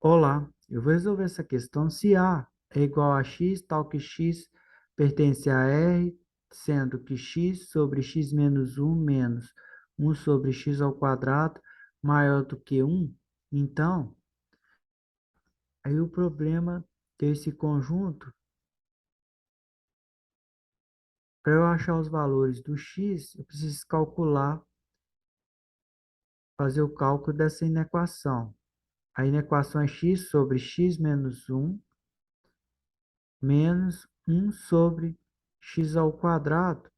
Olá, eu vou resolver essa questão se A é igual a x, tal que x pertence a R, sendo que x sobre x menos um sobre x ao quadrado maior do que um. Então, aí o problema desse conjunto, para eu achar os valores do x, eu preciso calcular, fazer o cálculo dessa inequação. A inequação é x sobre x menos um sobre x ao quadrado.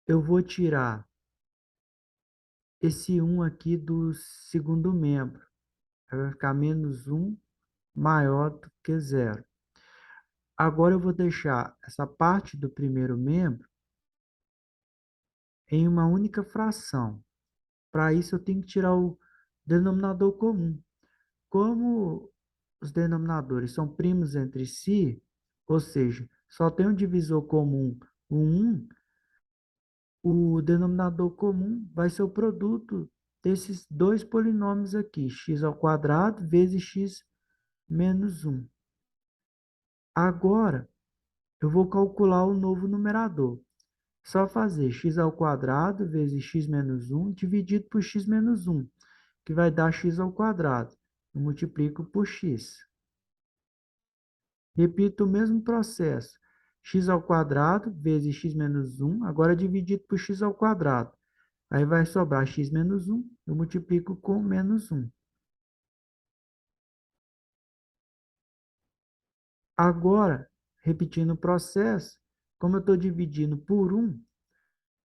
Eu vou tirar esse um aqui do segundo membro. Aí vai ficar menos um maior do que zero. Agora eu vou deixar essa parte do primeiro membro em uma única fração. Para isso, eu tenho que tirar o denominador comum. Como os denominadores são primos entre si, ou seja, só tem um divisor comum, o 1, o denominador comum vai ser o produto desses dois polinômios aqui, x ao quadrado vezes x menos um. Agora, eu vou calcular o novo numerador. Só fazer x ao quadrado vezes x menos um dividido por x menos um, que vai dar x ao quadrado. Eu multiplico por x. Repito o mesmo processo. X ao quadrado vezes x menos um, agora dividido por x ao quadrado. Aí vai sobrar x menos um, eu multiplico com menos um. Agora, repetindo o processo, como eu estou dividindo por um,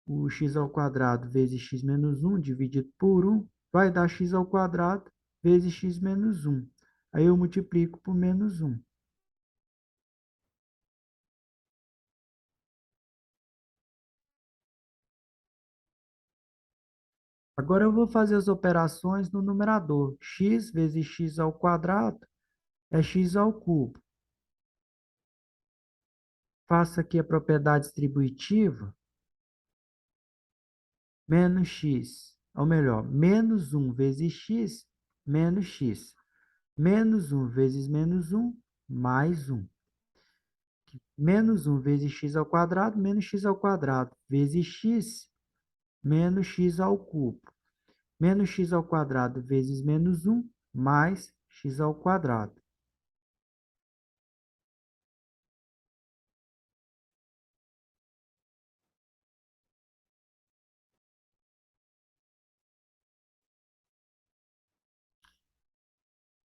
o x ao quadrado vezes x menos um dividido por um vai dar x ao quadrado vezes x menos um. Aí eu multiplico por menos um. Agora eu vou fazer as operações no numerador. X vezes x ao quadrado é x ao cubo. Faço aqui a propriedade distributiva, menos x, ou melhor, menos um vezes x, menos x. Menos um vezes menos um, mais um. Menos um vezes x ao quadrado, menos x ao quadrado, vezes x, menos x ao cubo. Menos x ao quadrado vezes menos um, mais x ao quadrado.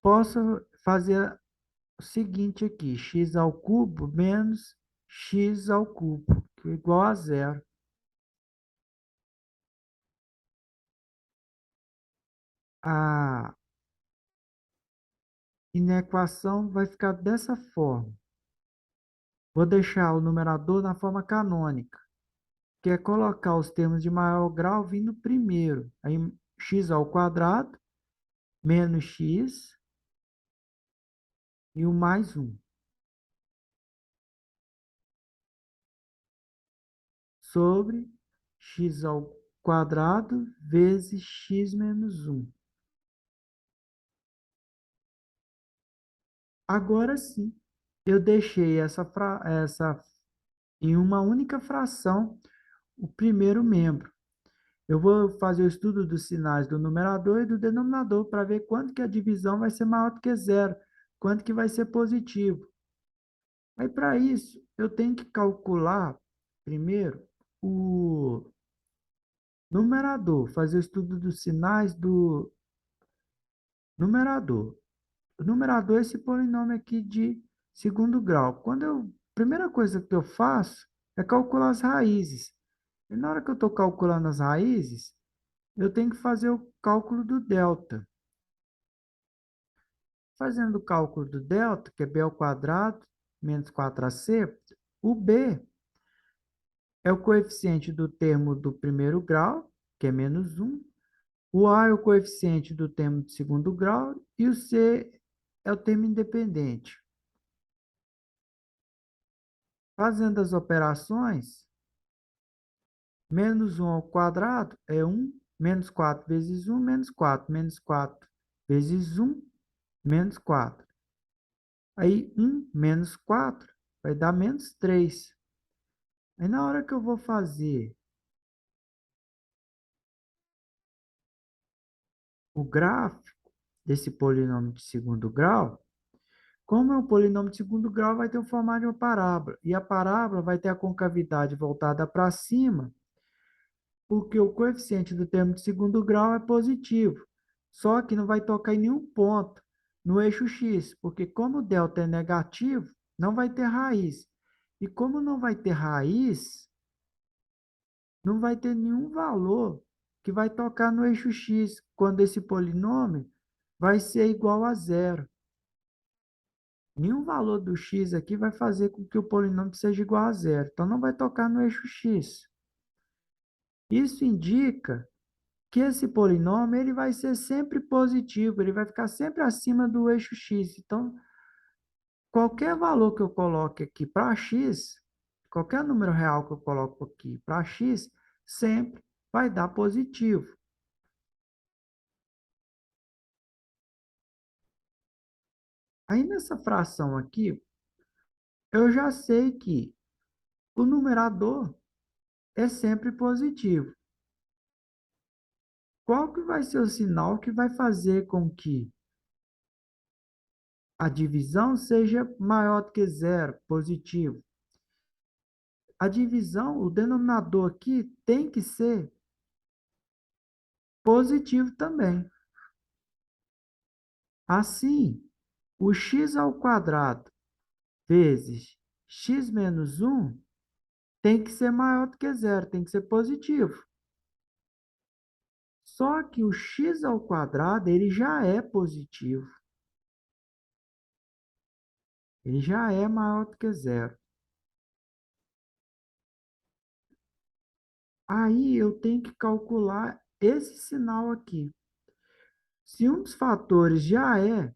Posso fazer o seguinte aqui, x ao cubo menos x ao cubo, que é igual a zero. A inequação vai ficar dessa forma. Vou deixar o numerador na forma canônica, que é colocar os termos de maior grau vindo primeiro. Aí, x ao quadrado menos x e o mais um sobre x ao quadrado vezes x menos um. Agora sim, eu deixei essa em uma única fração o primeiro membro. Eu vou fazer o estudo dos sinais do numerador e do denominador para ver quanto que a divisão vai ser maior do que zero, quanto que vai ser positivo. Aí, para isso, eu tenho que calcular primeiro o numerador, fazer o estudo dos sinais do numerador. O numerador é esse polinômio aqui de segundo grau. Primeira coisa que eu faço é calcular as raízes. E na hora que eu estou calculando as raízes, eu tenho que fazer o cálculo do delta. Fazendo o cálculo do delta, que é b ao quadrado menos 4ac, o b é o coeficiente do termo do primeiro grau, que é menos um. O a é o coeficiente do termo do segundo grau e o c é o termo independente. Fazendo as operações, menos um ao quadrado é um, menos 4 vezes um, menos 4 vezes um, menos 4. Aí, 1 menos 4 vai dar menos 3. Aí, na hora que eu vou fazer o gráfico desse polinômio de segundo grau, como é um polinômio de segundo grau, vai ter o formato de uma parábola. E a parábola vai ter a concavidade voltada para cima, porque o coeficiente do termo de segundo grau é positivo. Só que não vai tocar em nenhum ponto no eixo x, porque como o delta é negativo, não vai ter raiz. E como não vai ter raiz, não vai ter nenhum valor que vai tocar no eixo x, quando esse polinômio vai ser igual a zero. Nenhum valor do x aqui vai fazer com que o polinômio seja igual a zero. Então, não vai tocar no eixo x. Isso indica que esse polinômio ele vai ser sempre positivo, ele vai ficar sempre acima do eixo x. Então, qualquer valor que eu coloque aqui para x, qualquer número real que eu coloco aqui para x, sempre vai dar positivo. Aí nessa fração aqui, eu já sei que o numerador é sempre positivo. Qual que vai ser o sinal que vai fazer com que a divisão seja maior do que zero, positivo? A divisão, o denominador aqui tem que ser positivo também. Assim, o x ao quadrado vezes x menos 1 tem que ser maior do que zero, tem que ser positivo. Só que o x ao quadrado ele já é positivo. Ele já é maior do que zero. Aí eu tenho que calcular esse sinal aqui. Se um dos fatores já é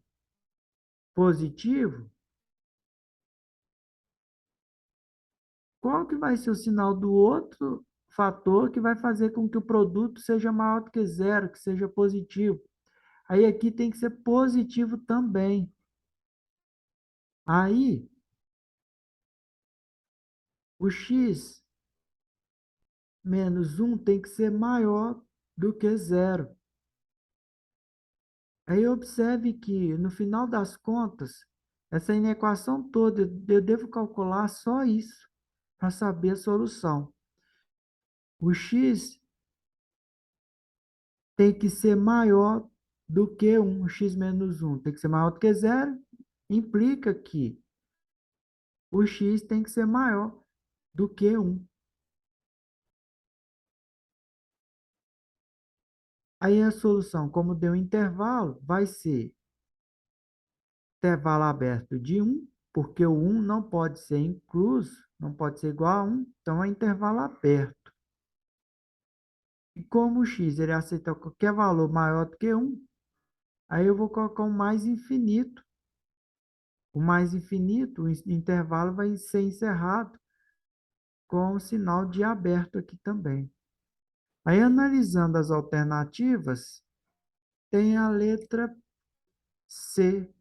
positivo, qual que vai ser o sinal do outro fator que vai fazer com que o produto seja maior do que zero, que seja positivo? Aí aqui tem que ser positivo também. Aí o x menos 1 tem que ser maior do que zero. Aí observe que, no final das contas, essa inequação toda, eu devo calcular só isso para saber a solução. O x tem que ser maior do que 1, o x menos 1 tem que ser maior do que zero, implica que o x tem que ser maior do que 1. Aí a solução, como deu intervalo, vai ser intervalo aberto de 1, porque o 1 não pode ser incluso, não pode ser igual a 1, então é intervalo aberto. E como o x ele aceita qualquer valor maior do que 1, aí eu vou colocar um mais infinito. O mais infinito, o intervalo vai ser encerrado com o sinal de aberto aqui também. Aí, analisando as alternativas, tem a letra C,